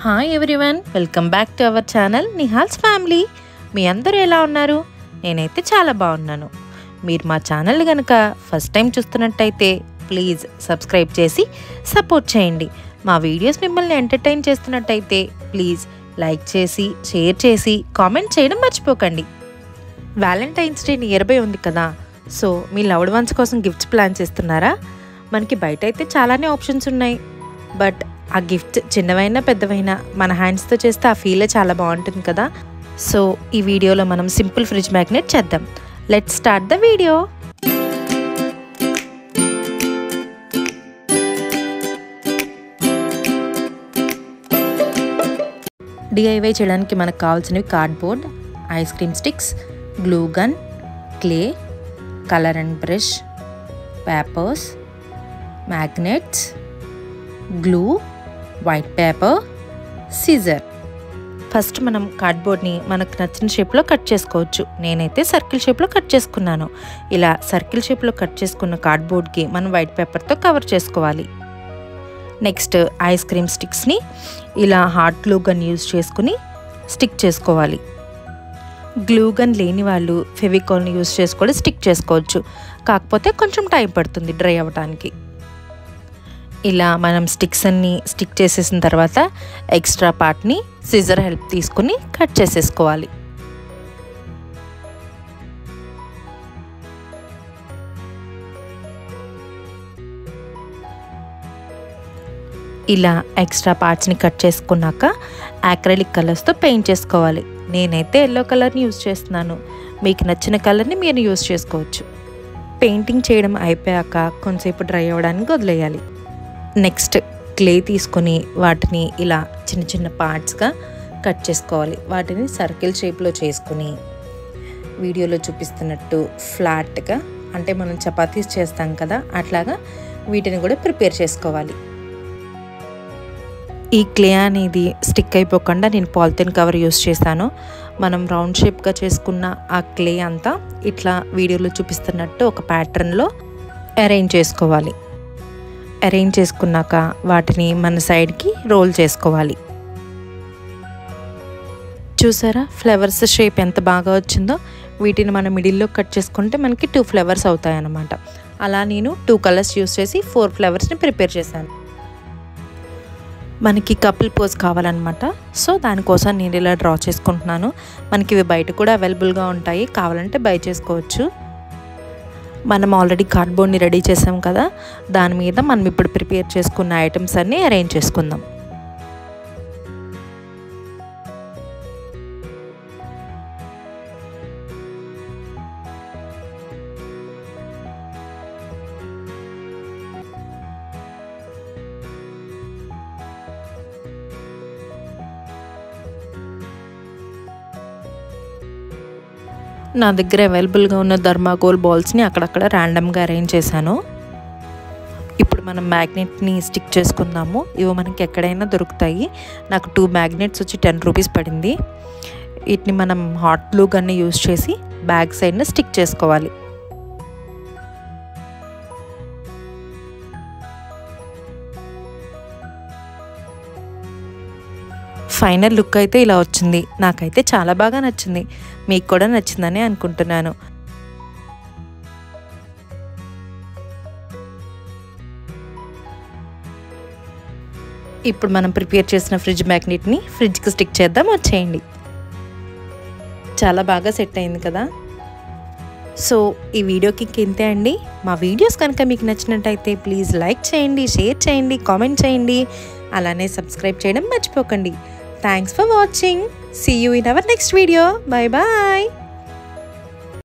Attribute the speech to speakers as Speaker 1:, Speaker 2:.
Speaker 1: Hi everyone, welcome back to our channel Nihal's family. మీ అందరూ ఎలా ఉన్నారు? నేనైతే చాలా బాగున్నాను. మీరు మా ఛానల్ కనుక ఫస్ట్ టైం చూస్తున్నట్టయితే ప్లీజ్ సబ్స్క్రైబ్ చేసి సపోర్ట్ చేయండి. మా వీడియోస్ మిమ్మల్ని ఎంటర్టైన్ చేస్తున్నట్టయితే ప్లీజ్ లైక్ చేసి షేర్ చేసి కామెంట్ చేయడం మర్చిపోకండి. వ్యాలంటైన్స్ డే నియర్ బై ఉంది కదా, సో మీ లవ్డ్ వన్స్ కోసం గిఫ్ట్స్ ప్లాన్ చేస్తున్నారా? మనకి బయట అయితే చాలానే ఆప్షన్స్ ఉన్నాయి, బట్ ఆ గిఫ్ట్ చిన్నవైనా పెద్దవైనా మన హ్యాండ్స్తో చేస్తే ఆ ఫీలే చాలా బాగుంటుంది కదా. సో ఈ వీడియోలో మనం సింపుల్ ఫ్రిడ్జ్ మ్యాగ్నెట్ చేద్దాం. Let's start the video. DIY చేయడానికి మనకు కావాల్సినవి cardboard, ice cream sticks, glue gun, clay, colour and brush, papers, magnets, glue, white paper, scissor. First మనం కార్డ్బోర్డ్ని మనకు నచ్చిన షేప్లో కట్ చేసుకోవచ్చు. నేనైతే సర్కిల్ షేప్లో కట్ చేసుకున్నాను. ఇలా సర్కిల్ షేప్లో కట్ చేసుకున్న కార్డ్బోర్డ్కి మనం వైట్ పేపర్తో కవర్ చేసుకోవాలి. నెక్స్ట్ ఐస్ క్రీమ్ స్టిక్స్ని ఇలా హాట్ గ్లూ గన్ యూజ్ చేసుకుని స్టిక్ చేసుకోవాలి. గ్లూ గన్ లేని వాళ్ళు ఫెవికాల్ని యూజ్ చేసుకొని స్టిక్ చేసుకోవచ్చు, కాకపోతే కొంచెం టైం పడుతుంది డ్రై అవ్వడానికి. ఇలా మనం స్టిక్స్ అన్ని స్టిక్ చేసేసిన తర్వాత ఎక్స్ట్రా పార్ట్ని సిజర్ హెల్ప్ తీసుకుని కట్ చేసేసుకోవాలి. ఇలా ఎక్స్ట్రా పార్ట్స్ని కట్ చేసుకున్నాక యాక్రిలిక్ కలర్స్తో పెయింట్ చేసుకోవాలి. నేనైతే ఎల్లో కలర్ని యూజ్ చేస్తున్నాను, మీకు నచ్చిన కలర్ని మీరు యూజ్ చేసుకోవచ్చు. పెయింటింగ్ చేయడం అయిపోయాక కొంతసేపు డ్రై అవ్వడానికి వదిలేయాలి. నెక్స్ట్ క్లే తీసుకొని వాటిని ఇలా చిన్న చిన్న పార్ట్స్గా కట్ చేసుకోవాలి. వాటిని సర్కిల్ షేప్లో చేసుకుని వీడియోలో చూపిస్తున్నట్టు ఫ్లాట్గా, అంటే మనం చపాతీస్ చేస్తాం కదా అట్లాగా వీటిని కూడా ప్రిపేర్ చేసుకోవాలి. ఈ క్లే అనేది స్టిక్ అయిపోకుండా నేను పాలిథిన్ కవర్ యూస్ చేశాను. మనం రౌండ్ షేప్గా చేసుకున్న ఆ క్లే అంతా ఇట్లా వీడియోలో చూపిస్తున్నట్టు ఒక ప్యాటర్న్లో అరేంజ్ చేసుకోవాలి. అరేంజ్ చేసుకున్నాక వాటిని మన సైడ్కి రోల్ చేసుకోవాలి. చూసారా ఫ్లవర్స్ షేప్ ఎంత బాగా వచ్చిందో? వీటిని మనం మిడిల్లో కట్ చేసుకుంటే మనకి 2 ఫ్లవర్స్ అవుతాయి అన్నమాట. అలా నేను 2 కలర్స్ యూస్ చేసి 4 ఫ్లవర్స్ని ప్రిపేర్ చేశాను. మనకి కపుల్ పోజ్ కావాలన్నమాట, సో దానికోసం నేను ఇలా డ్రా చేసుకుంటున్నాను. మనకి ఇవి బయట కూడా అవైలబుల్గా ఉంటాయి, కావాలంటే బై చేసుకోవచ్చు. మనం ఆల్రెడీ కార్డ్బోర్డ్ని రెడీ చేసాం కదా, దాని మీద మనం ఇప్పుడు ప్రిపేర్ చేసుకున్న ఐటమ్స్ అన్నీ అరేంజ్ చేసుకుందాం. నా దగ్గర అవైలబుల్గా ఉన్న థర్మాకోల్ బాల్స్ని అక్కడక్కడ ర్యాండమ్గా అరేంజ్ చేశాను. ఇప్పుడు మనం మ్యాగ్నెట్ని స్టిక్ చేసుకుందాము. ఇవి మనకి ఎక్కడైనా దొరుకుతాయి. నాకు 2 మ్యాగ్నెట్స్ వచ్చి 10 రూపీస్ పడింది. వీటిని మనం హాట్ గ్లూ గన్ని యూజ్ చేసి బ్యాక్ సైడ్ని స్టిక్ చేసుకోవాలి. ఫైనల్ లుక్ అయితే ఇలా వచ్చింది. నాకైతే చాలా బాగా నచ్చింది, మీకు కూడా నచ్చిందని అనుకుంటున్నాను. ఇప్పుడు మనం ప్రిపేర్ చేసిన ఫ్రిడ్జ్ మ్యాగ్నెట్ని ఫ్రిడ్జ్కి స్టిక్ చేద్దాం, వచ్చేయండి. చాలా బాగా సెట్ అయింది కదా. సో ఈ వీడియోకి ఇంతే అండి. మా వీడియోస్ కనుక మీకు నచ్చినట్టయితే ప్లీజ్ లైక్ చేయండి, షేర్ చేయండి, కామెంట్ చేయండి, అలానే సబ్స్క్రైబ్ చేయడం మర్చిపోకండి. Thanks for watching. See you in our next video. Bye bye.